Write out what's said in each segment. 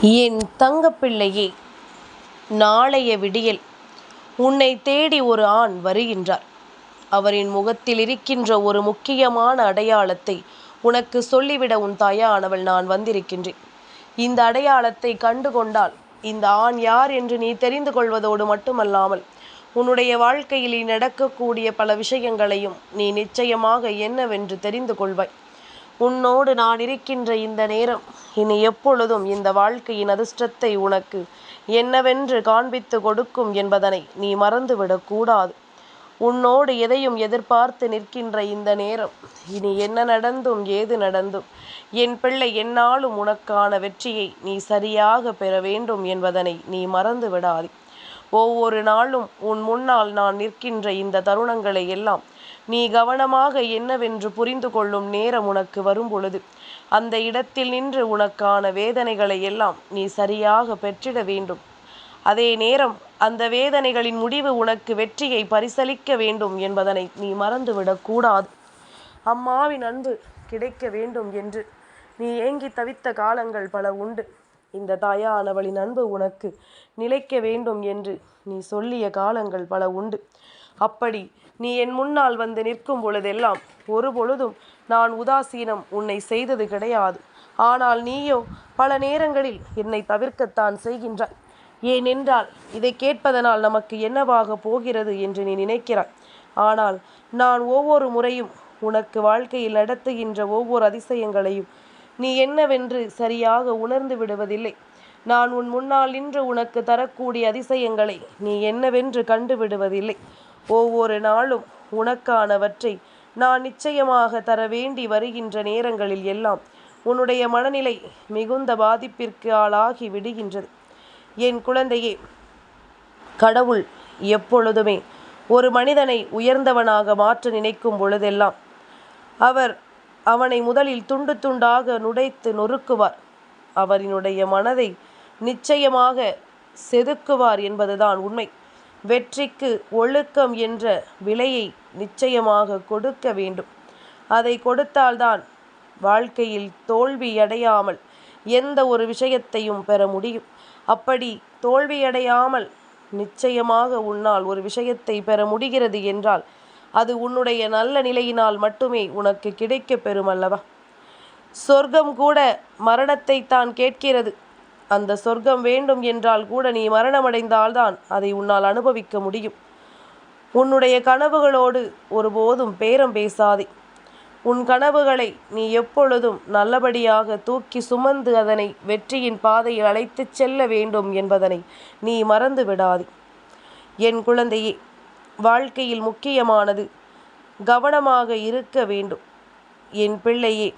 என் தங்கப்பிள்ளையே, நாளைய விடியல் உன்னை தேடி ஒரு ஆண் வருகின்றார். அவரின் முகத்தில் இருக்கின்ற ஒரு முக்கியமான அடையாளத்தை உனக்கு சொல்லிவிட உன் தாயானவள் நான் வந்திருக்கின்றேன். இந்த அடையாளத்தை கண்டுகொண்டால் இந்த ஆண் யார் என்று நீ தெரிந்து கொள்வதோடு மட்டுமல்லாமல் உன்னுடைய வாழ்க்கையில் நடக்கக்கூடிய பல விஷயங்களையும் நீ நிச்சயமாக என்னவென்று தெரிந்து கொள்வாய். உன்னோடு நான் இருக்கின்ற இந்த நேரம் இனி எப்பொழுதும் இந்த வாழ்க்கையின் அதிர்ஷ்டத்தை உனக்கு என்னவென்று காண்பித்து கொடுக்கும் என்பதனை நீ மறந்துவிடக்கூடாது. உன்னோடு எதையும் எதிர்பார்த்து நிற்கின்ற இந்த நேரம் இனி என்ன நடந்தும் ஏது நடந்தும் என் பிள்ளை என்னாலும் உனக்கான வெற்றியை நீ சரியாக பெற வேண்டும் என்பதனை நீ மறந்து விடாதே. ஒவ்வொரு நாளும் உன் முன்னால் நான் நிற்கின்ற இந்த தருணங்களை எல்லாம் நீ கவனமாக என்னவென்று புரிந்து கொள்ளும் நேரம் உனக்கு வரும் பொழுது அந்த இடத்தில் நின்று உனக்கான வேதனைகளை எல்லாம் நீ சரியாக பெற்றிட வேண்டும். அதே நேரம் அந்த வேதனைகளின் முடிவு உனக்கு வெற்றியை பரிசளிக்க வேண்டும் என்பதனை நீ மறந்துவிடக்கூடாது. அம்மாவின் அன்பு கிடைக்க வேண்டும் என்று நீ ஏங்கி தவித்த காலங்கள் பல உண்டு. இந்த தாயானவளின் அன்பு உனக்கு நிலைக்க வேண்டும் என்று நீ சொல்லிய காலங்கள் பல உண்டு. அப்படி நீ என் முன்னால் வந்து நிற்கும் பொழுதெல்லாம் ஒரு பொழுதும் நான் உதாசீனம் உன்னை செய்தது கிடையாது. ஆனால் நீயோ பல நேரங்களில் என்னை தவிர்க்கத்தான் செய்கின்றாய். ஏனென்றால் இதை கேட்பதனால் நமக்கு என்னவாக போகிறது என்று நீ நினைக்கிறாய். ஆனால் நான் ஒவ்வொரு முறையும் உனக்கு வாழ்க்கையில் நடத்துகின்ற ஒவ்வொரு அதிசயங்களையும் நீ என்னவென்று சரியாக உணர்ந்து விடுவதில்லை. நான் உன் முன்னால் நின்று உனக்கு தரக்கூடிய அதிசயங்களை நீ என்னவென்று கண்டு விடுவதில்லை. ஒவ்வொரு நாளும் உனக்கானவற்றை நான் நிச்சயமாக தர வேண்டி வருகின்ற நேரங்களில் எல்லாம் உன்னுடைய மனநிலை மிகுந்த பாதிப்பிற்கு ஆளாகி விடுகின்றது. என் குழந்தையே, கடவுள் எப்பொழுதுமே ஒரு மனிதனை உயர்ந்தவனாக மாற்ற நினைக்கும் பொழுதெல்லாம் அவனை முதலில் துண்டு துண்டாக நுடைத்து நொறுக்குவார். அவரினுடைய மனதை நிச்சயமாக செதுக்குவார் என்பதுதான் உண்மை. வெற்றிக்கு ஒழுக்கம் என்ற விலையை நிச்சயமாக கொடுக்க வேண்டும். அதை கொடுத்தால்தான் வாழ்க்கையில் தோல்வியடையாமல் எந்த ஒரு விஷயத்தையும் பெற முடியும். அப்படி தோல்வியடையாமல் நிச்சயமாக உன்னால் ஒரு விஷயத்தை பெற முடிகிறது என்றால் அது உன்னுடைய நல்ல நிலையினால் மட்டுமே உனக்கு கிடைக்க பெறுமல்லவா. சொர்க்கம் கூட மரணத்தை தான் கேட்கிறது. அந்த சொர்க்கம் வேண்டும் என்றால் கூட நீ மரணமடைந்தால்தான் அதை உன்னால் அனுபவிக்க முடியும். உன்னுடைய கனவுகளோடு ஒருபோதும் பேரம் பேசாதே. உன் கனவுகளை நீ எப்பொழுதும் நல்லபடியாக தூக்கி சுமந்து அதனை வெற்றியின் பாதையில் அழைத்துச் செல்ல வேண்டும் என்பதனை நீ மறந்து விடாதே. என் குழந்தையே, வாழ்க்கையில் முக்கியமானது கவனமாக இருக்க வேண்டும். என் பிள்ளையே,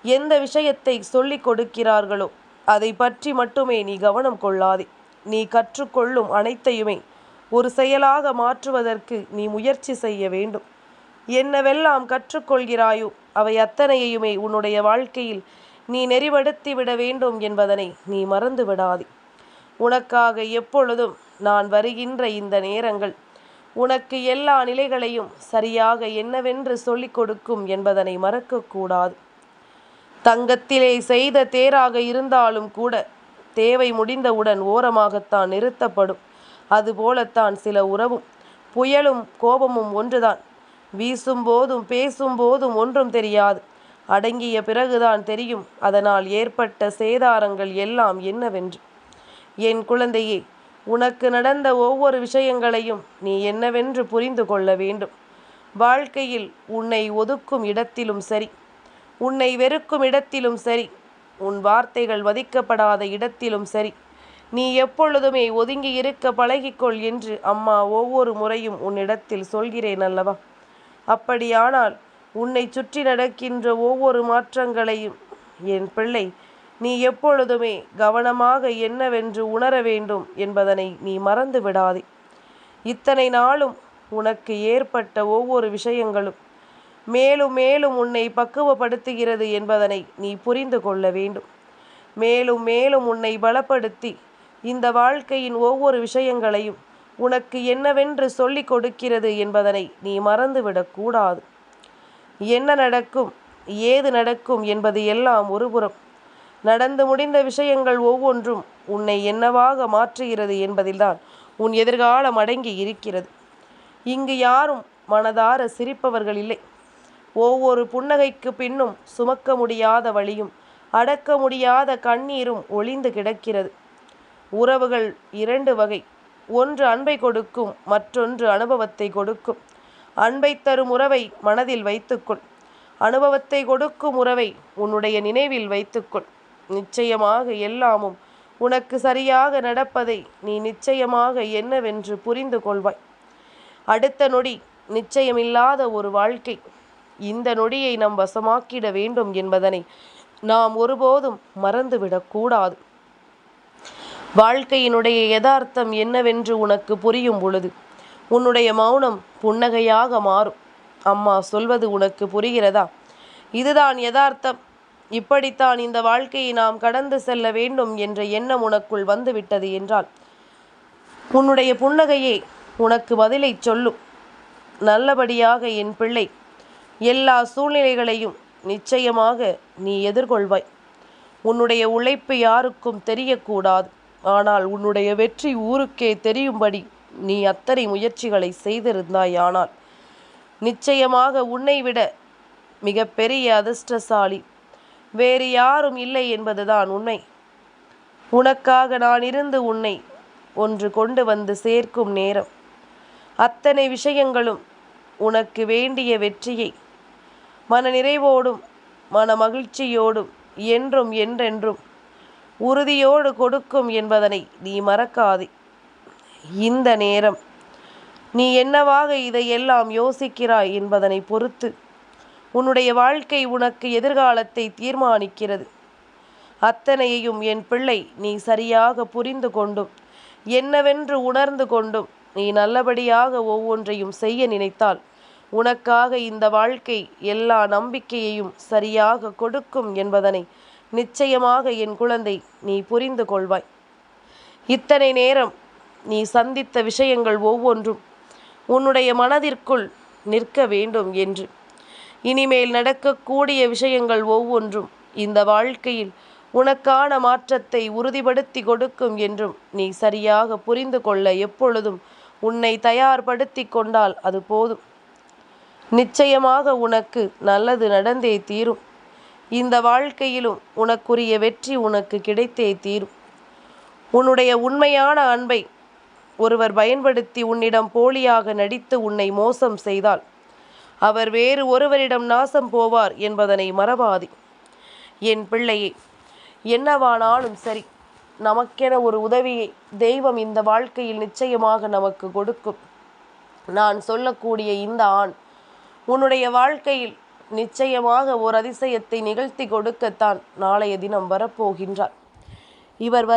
எந்த விஷயத்தை சொல்லிக் கொடுக்கிறார்களோ அதை பற்றி மட்டுமே நீ கவனம் கொள்ளாதே. நீ கற்றுக்கொள்ளும் அனைத்தையுமே ஒரு செயலாக மாற்றுவதற்கு நீ முயற்சி செய்ய வேண்டும். என்னவெல்லாம் கற்றுக்கொள்கிறாயோ அவை அத்தனையுமே உன்னுடைய வாழ்க்கையில் நீ நெறிப்படுத்தி விட வேண்டும் என்பதனை நீ மறந்து விடாதே. உனக்காக எப்பொழுதும் நான் வருகின்ற இந்த நேரங்கள் உனக்கு எல்லா நிலைகளையும் சரியாக என்னவென்று சொல்லிக் கொடுக்கும் என்பதனை மறக்கக்கூடாது. தங்கத்திலே செய்த தேராக இருந்தாலும் கூட தேவை முடிந்தவுடன் ஓரமாகத்தான் நிறுத்தப்படும். அதுபோலத்தான் சில உறவும். புயலும் கோபமும் ஒன்றுதான். வீசும் போதும் பேசும் போதும் ஒன்றும் தெரியாது. அடங்கிய பிறகுதான் தெரியும் அதனால் ஏற்பட்ட சேதாரங்கள் எல்லாம் என்னவென்று. என் குழந்தையே, உனக்கு நடந்த ஒவ்வொரு விஷயங்களையும் நீ என்னவென்று புரிந்து கொள்ள வேண்டும். வாழ்க்கையில் உன்னை ஒதுக்கும் இடத்திலும் சரி, உன்னை வெறுக்கும் இடத்திலும் சரி, உன் வார்த்தைகள் மதிக்கப்படாத இடத்திலும் சரி, நீ எப்பொழுதுமே ஒதுங்கி இருக்க பழகிக்கொள் என்று அம்மா ஒவ்வொரு முறையும் உன்னிடத்தில் சொல்கிறேன் அல்லவா. அப்படியானால் உன்னை சுற்றி நடக்கின்ற ஒவ்வொரு மாற்றங்களையும் என் பிள்ளை நீ எப்பொழுதுமே கவனமாக என்னவென்று உணர வேண்டும் என்பதனை நீ மறந்து விடாதே. இத்தனை நாளும் உனக்கு ஏற்பட்ட ஒவ்வொரு விஷயங்களும் மேலும் மேலும் உன்னை பக்குவப்படுத்துகிறது என்பதனை நீ புரிந்து கொள்ள வேண்டும். மேலும் மேலும் உன்னை பலப்படுத்தி இந்த வாழ்க்கையின் ஒவ்வொரு விஷயங்களையும் உனக்கு என்னவென்று சொல்லிக் கொடுக்கிறது என்பதனை நீ மறந்துவிடக்கூடாது. என்ன நடக்கும் ஏது நடக்கும் என்பது எல்லாம் ஒருபுறம். நடந்து முடிந்த விஷயங்கள் ஒவ்வொன்றும் உன்னை என்னவாக மாற்றுகிறது என்பதில்தான் உன் எதிர்காலம் அடங்கி இருக்கிறது. இங்கு யாரும் மனதார சிரிப்பவர்கள் இல்லை. ஒவ்வொரு புன்னகைக்கு பின்னும் சுமக்க முடியாத வழியும் அடக்க முடியாத கண்ணீரும் ஒளிந்து கிடக்கிறது. உறவுகள் இரண்டு வகை. ஒன்று அன்பை கொடுக்கும், மற்றொன்று அனுபவத்தை கொடுக்கும். அன்பை தரும் உறவை மனதில் வைத்துக்கொள். அனுபவத்தை கொடுக்கும் உறவை உன்னுடைய நினைவில் வைத்துக்கொள். நிச்சயமாக எல்லாமும் உனக்கு சரியாக நடப்பதை நீ நிச்சயமாக என்னவென்று புரிந்து கொள்வாய். அடுத்த நொடி நிச்சயமில்லாத ஒரு வாழ்க்கை. இந்த நொடியை நாம் வசமாக்கிட வேண்டும் என்பதனை நாம் ஒருபோதும் மறந்துவிடக்கூடாது. வாழ்க்கையினுடைய யதார்த்தம் என்னவென்று உனக்கு புரியும் பொழுது உன்னுடைய மௌனம் புன்னகையாக மாறும். அம்மா சொல்வது உனக்கு புரிகிறதா? இதுதான் யதார்த்தம். இப்படித்தான் இந்த வாழ்க்கையை நாம் கடந்து செல்ல வேண்டும் என்ற எண்ணம் உனக்குள் வந்துவிட்டது என்றால் உன்னுடைய புன்னகையே உனக்கு பதிலை சொல்லும். நல்லபடியாக என் பிள்ளை, எல்லா சூழ்நிலைகளையும் நிச்சயமாக நீ எதிர்கொள்வாய். உன்னுடைய உழைப்பு யாருக்கும் தெரியக்கூடாது. ஆனால் உன்னுடைய வெற்றி ஊருக்கே தெரியும்படி நீ அத்தனை முயற்சிகளை செய்திருந்தாயானால் நிச்சயமாக உன்னை விட மிகப்பெரிய அதிர்ஷ்டசாலி வேறு யாரும் இல்லை என்பதுதான் உண்மை. உனக்காக நான் இருந்து உன்னை ஒன்று கொண்டு வந்து சேர்க்கும் நேரம். அத்தனை விஷயங்களும் உனக்கு வேண்டிய வெற்றியை மன நிறைவோடும் மன மகிழ்ச்சியோடும் என்றும் என்றென்றும் உறுதியோடு கொடுக்கும் என்பதனை நீ மறக்காதே. இந்த நேரம் நீ என்னவாக இதையெல்லாம் யோசிக்கிறாய் என்பதனை பொறுத்து உன்னுடைய வாழ்க்கை உனக்கு எதிர்காலத்தை தீர்மானிக்கிறது. அத்தனையையும் என் பிள்ளை நீ சரியாக புரிந்து கொண்டும் என்னவென்று உணர்ந்து கொண்டும் நீ நல்லபடியாக ஒவ்வொன்றையும் செய்ய நினைத்தால் உனக்காக இந்த வாழ்க்கை எல்லா நம்பிக்கையையும் சரியாக கொடுக்கும் என்பதனை நிச்சயமாக என் குழந்தை நீ புரிந்து கொள்வாய். இத்தனை நேரம் நீ சந்தித்த விஷயங்கள் ஒவ்வொன்றும் உன்னுடைய மனதிற்குள் நிற்க வேண்டும் என்று, இனிமேல் நடக்கக்கூடிய விஷயங்கள் ஒவ்வொன்றும் இந்த வாழ்க்கையில் உனக்கான மாற்றத்தை உறுதிப்படுத்தி கொடுக்கும் என்றும் நீ சரியாக புரிந்து கொள்ள எப்பொழுதும் உன்னை தயார்படுத்தி கொண்டால் அது போதும். நிச்சயமாக உனக்கு நல்லது நடந்தே தீரும். இந்த வாழ்க்கையிலும் உனக்குரிய வெற்றி உனக்கு கிடைத்தே தீரும். உன்னுடைய உண்மையான அன்பை ஒருவர் பயன்படுத்தி உன்னிடம் போலியாக நடித்து உன்னை மோசம் செய்தால் அவர் வேறு ஒருவரிடம் நாசம் போவார் என்பதனை மறவாதே. என் பிள்ளையே, என்னவானாலும் சரி, நமக்கென ஒரு உதவியை தெய்வம் இந்த வாழ்க்கையில் நிச்சயமாக நமக்கு கொடுக்கும். நான் சொல்லக்கூடிய இந்த ஆண் உன்னுடைய வாழ்க்கையில் நிச்சயமாக ஒரு அதிசயத்தை நிகழ்த்தி கொடுக்கத்தான் நாளைய தினம் வரப்போகின்றார். இவர்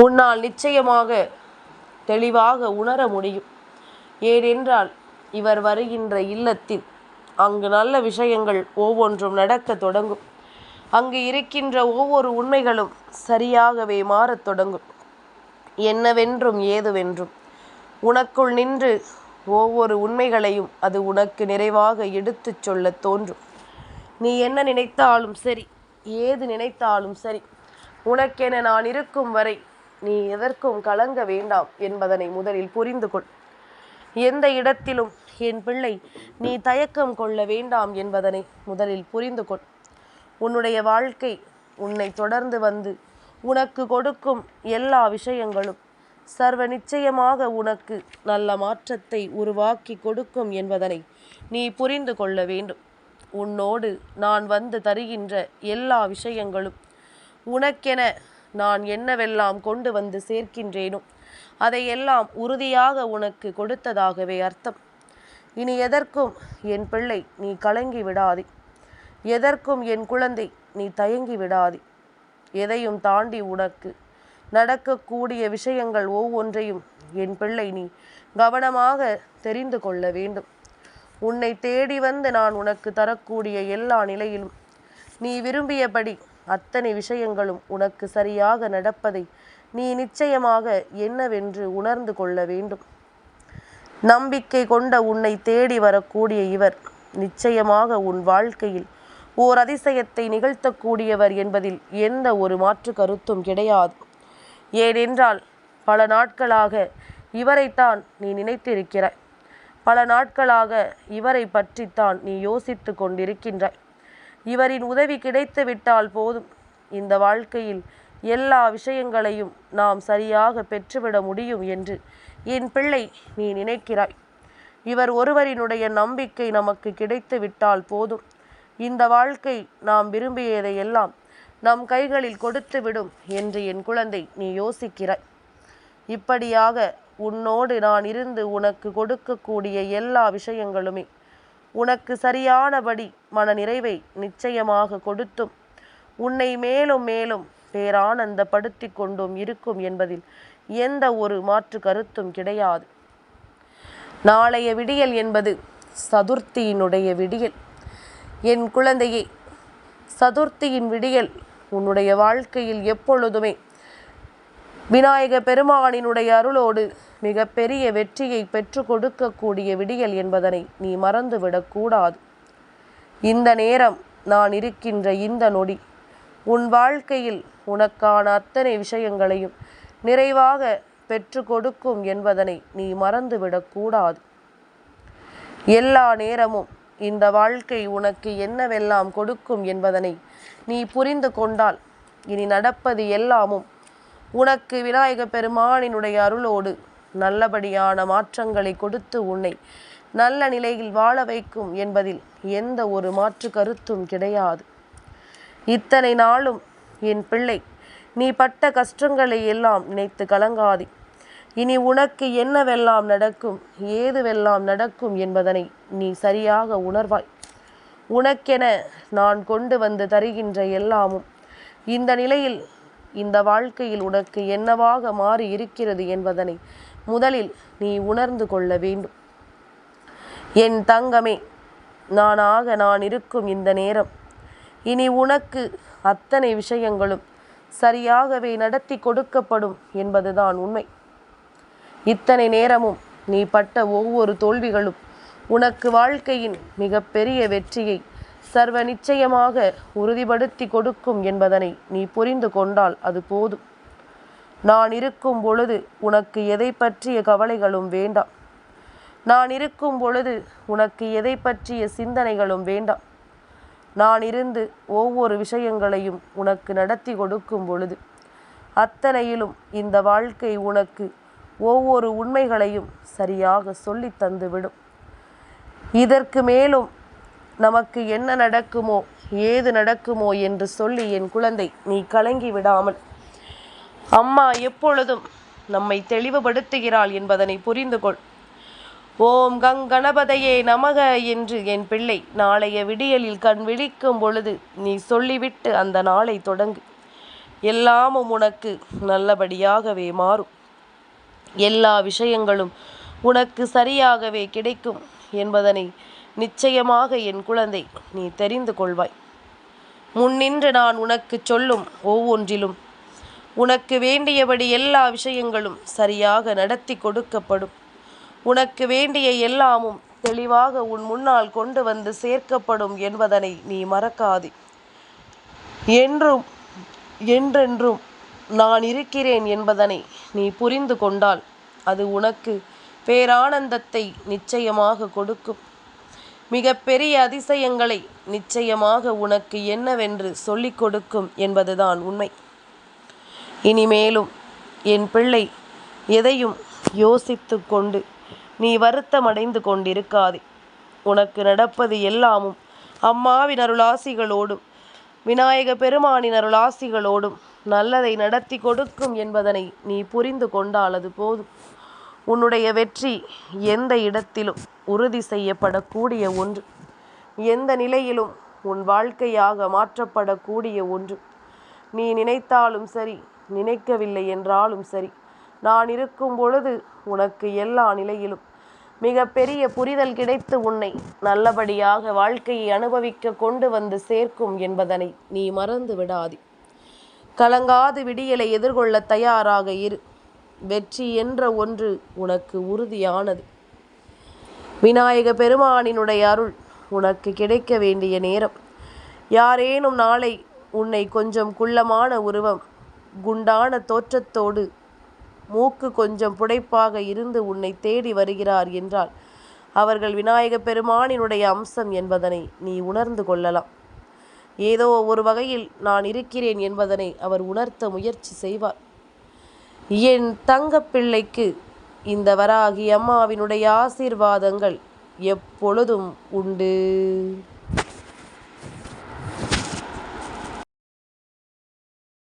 உன்னால் நிச்சயமாக தெளிவாக உணர முடியும். ஏனென்றால் இவர் வருகின்ற இல்லத்தில் அங்கு நல்ல விஷயங்கள் ஒவ்வொன்றும் நடக்க தொடங்கும். அங்கு இருக்கின்ற ஒவ்வொரு உண்மைகளும் சரியாகவே மாறத் தொடங்கும். என்னவென்றும் ஏதுவென்றும் உனக்குள் நின்று ஒவ்வொரு உண்மைகளையும் அது உனக்கு நிறைவாக எடுத்துச் சொல்ல தோன்றும். நீ என்ன நினைத்தாலும் சரி, ஏது நினைத்தாலும் சரி, உனக்கென நான் இருக்கும் வரை நீ எதற்கும் கலங்க வேண்டாம் என்பதனை முதலில் புரிந்து கொள். எந்த இடத்திலும் என் பிள்ளை நீ தயக்கம் கொள்ள வேண்டாம் என்பதனை முதலில் புரிந்து கொள். உன்னுடைய வாழ்க்கை உன்னை தொடர்ந்து வந்து உனக்கு கொடுக்கும் எல்லா விஷயங்களும் சர்வ நிச்சயமாக உனக்கு நல்ல மாற்றத்தை உருவாக்கி கொடுக்கும் என்பதனை நீ புரிந்து கொள்ள வேண்டும். உன்னோடு நான் வந்து தருகின்ற எல்லா விஷயங்களும் உனக்கென நான் என்னவெல்லாம் கொண்டு வந்து சேர்க்கின்றேனோ அதையெல்லாம் உறுதியாக உனக்கு கொடுத்ததாகவே அர்த்தம். இனி எதற்கும் என் பிள்ளை நீ கலங்கி விடாதே. எதற்கும் என் குழந்தை நீ தயங்கி விடாதே. எதையும் தாண்டி உனக்கு நடக்கக்கூடிய விஷயங்கள் ஒவ்வொன்றையும் என் பிள்ளை நீ கவனமாக தெரிந்து கொள்ள வேண்டும். உன்னை தேடி வந்து நான் உனக்கு தரக்கூடிய எல்லா நிலையிலும் நீ விரும்பியபடி அத்தனை விஷயங்களும் உனக்கு சரியாக நடப்பதை நீ நிச்சயமாக என்னவென்று உணர்ந்து கொள்ள வேண்டும். நம்பிக்கை கொண்ட உன்னை தேடி வரக்கூடிய இவர் நிச்சயமாக உன் வாழ்க்கையில் ஓர் அதிசயத்தை நிகழ்த்தக்கூடியவர் என்பதில் எந்த ஒரு மாற்று கருத்தும் கிடையாது. ஏனென்றால் பல நாட்களாக இவரைத்தான் நீ நினைத்திருக்கிறாய். பல நாட்களாக இவரை பற்றித்தான் நீ யோசித்து கொண்டிருக்கின்றாய். இவரின் உதவி கிடைத்து விட்டால் போதும், இந்த வாழ்க்கையில் எல்லா விஷயங்களையும் நாம் சரியாக பெற்றுவிட முடியும் என்று என் பிள்ளை நீ நினைக்கிறாய். இவர் ஒருவரினுடைய நம்பிக்கை நமக்கு கிடைத்து விட்டால் போதும், இந்த வாழ்க்கை நாம் விரும்பியதையெல்லாம் நம் கைகளில் கொடுத்து விடும் என்று என் குழந்தை நீ யோசிக்கிறாய். இப்படியாக உன்னோடு நான் இருந்து உனக்கு கொடுக்கக்கூடிய எல்லா விஷயங்களுமே உனக்கு சரியானபடி மன நிறைவை நிச்சயமாக கொடுத்தும் உன்னை மேலும் மேலும் பேரானந்தப்படுத்தி கொண்டும் இருக்கும் என்பதில் எந்த ஒரு மாற்று கருத்தும் கிடையாது. நாளைய விடியல் என்பது சதுர்த்தியினுடைய விடியல். என் குழந்தையே, சதுர்த்தியின் விடியல் உன்னுடைய வாழ்க்கையில் எப்பொழுதுமே விநாயக பெருமானினுடைய அருளோடு மிக பெரிய வெற்றியை பெற்று கொடுக்கக்கூடிய விடியல் என்பதனை நீ மறந்துவிடக்கூடாது. இந்த நேரம், நான் இருக்கின்ற இந்த நொடி உன் வாழ்க்கையில் உனக்கான அத்தனை விஷயங்களையும் நிறைவாக பெற்று கொடுக்கும் என்பதனை நீ மறந்துவிடக்கூடாது. எல்லா நேரமும் இந்த வாழ்க்கை உனக்கு என்னவெல்லாம் கொடுக்கும் என்பதனை நீ புரிந்து கொண்டால் இனி நடப்பது எல்லாமும் உனக்கு விநாயக பெருமானினுடைய அருளோடு நல்லபடியான மாற்றங்களை கொடுத்து உன்னை நல்ல நிலையில் வாழ வைக்கும் என்பதில் எந்த ஒரு மாற்று கருத்தும் கிடையாது. இத்தனை நாளும் என் பிள்ளை நீ பட்ட கஷ்டங்களை எல்லாம் நினைத்து கலங்காதே. இனி உனக்கு என்னவெல்லாம் நடக்கும், ஏதுவெல்லாம் நடக்கும் என்பதனை நீ சரியாக உணர்வாய். உனக்கென நான் கொண்டு வந்து தருகின்ற எல்லாமும் இந்த நிலையில் இந்த வாழ்க்கையில் உனக்கு என்னவாக மாறி இருக்கிறது என்பதனை முதலில் நீ உணர்ந்து கொள்ள வேண்டும். என் தங்கமே, நான் இருக்கும் இந்த நேரம் இனி உனக்கு அத்தனை விஷயங்களும் சரியாகவே நடத்தி கொடுக்கப்படும் என்பதுதான் உண்மை. இத்தனை நேரமும் நீ பட்ட ஒவ்வொரு தோல்விகளும் உனக்கு வாழ்க்கையின் மிக பெரிய வெற்றியை சர்வ நிச்சயமாக உறுதிப்படுத்தி கொடுக்கும் என்பதனை நீ புரிந்து கொண்டால் அது போதும். நான் இருக்கும் பொழுது உனக்கு எதை பற்றிய கவலைகளும் வேண்டாம். நான் இருக்கும் பொழுது உனக்கு எதை பற்றிய சிந்தனைகளும் வேண்டாம். நான் இருந்து ஒவ்வொரு விஷயங்களையும் உனக்கு நடத்தி கொடுக்கும் பொழுது அத்தனையிலும் இந்த வாழ்க்கை உனக்கு ஒவ்வொரு உண்மைகளையும் சரியாக சொல்லி தந்துவிடும். இதற்கு மேலும் நமக்கு என்ன நடக்குமோ ஏது நடக்குமோ என்று சொல்லி என் குழந்தை நீ கலங்கி விடாமல், அம்மா எப்பொழுதும் நம்மை தெளிவுபடுத்துகிறாள் என்பதனை புரிந்து கொள். ஓம் கணபதையே நமக என்று என் பிள்ளை நாளைய விடியலில் கண் விழிக்கும் பொழுது நீ சொல்லிவிட்டு அந்த நாளை தொடங்கு. எல்லாமும் உனக்கு நல்லபடியாகவே மாறும். எல்லா விஷயங்களும் உனக்கு சரியாகவே கிடைக்கும் என்பதனை நிச்சயமாக என் குழந்தை நீ தெரிந்து கொள்வாய். முன்னின்று நான் உனக்கு சொல்லும் ஒவ்வொன்றிலும் உனக்கு வேண்டியபடி எல்லா விஷயங்களும் சரியாக நடத்தி கொடுக்கப்படும். உனக்கு வேண்டிய எல்லாமும் தெளிவாக உன் முன்னால் கொண்டு வந்து சேர்க்கப்படும் என்பதனை நீ மறக்காதே. என்றும் என்றென்றும் நான் இருக்கிறேன் என்பதனை நீ புரிந்து கொண்டால் அது உனக்கு பேரானந்தத்தை நிச்சயமாக கொடுக்கும். மிக பெரிய அதிசயங்களை நிச்சயமாக உனக்கு என்னவென்று சொல்லிக் கொடுக்கும் என்பதுதான் உண்மை. இனிமேலும் என் பிள்ளை எதையும் யோசித்து கொண்டு நீ வருத்தமடைந்து கொண்டிருக்காதே. உனக்கு நடப்பது எல்லாமும் அம்மாவின் அருளாசிகளோடும் விநாயக பெருமானின் அருளாசிகளோடும் நல்லதை நடத்தி கொடுக்கும் என்பதனை நீ புரிந்து கொண்டால் அது போதும். உன்னுடைய வெற்றி எந்த இடத்திலும் உறுதி செய்யப்படக்கூடிய ஒன்று, எந்த நிலையிலும் உன் வாழ்க்கையாக மாற்றப்படக்கூடிய ஒன்று. நீ நினைத்தாலும் சரி, நினைக்கவில்லை என்றாலும் சரி, நான் இருக்கும் பொழுது உனக்கு எல்லா நிலையிலும் மிக பெரிய புரிதல் கிடைத்து உன்னை நல்லபடியாக வாழ்க்கையை அனுபவிக்க கொண்டு வந்து சேர்க்கும் என்பதனை நீ மறந்து விடாதே. கலங்காது விடியலை எதிர்கொள்ள தயாராக இரு. வெற்றி என்ற ஒன்று உனக்கு உறுதியானது. விநாயக பெருமானினுடைய அருள் உனக்கு கிடைக்க வேண்டிய நேரம் யாரேனும் நாளை உன்னை கொஞ்சம் குள்ளமான உருவம், குண்டான தோற்றத்தோடு, மூக்கு கொஞ்சம் புடைப்பாக இருந்து உன்னை தேடி வருகிறார் என்றால் அவர்கள் விநாயகப் பெருமானினுடைய அம்சம் என்பதனை நீ உணர்ந்து கொள்ளலாம். ஏதோ ஒரு வகையில் நான் இருக்கிறேன் என்பதனை அவர் உணர்த்த முயற்சி செய்வார். என் தங்கப்பிள்ளைக்கு இந்த வராகி அம்மாவினுடைய ஆசீர்வாதங்கள் எப்பொழுதும் உண்டு.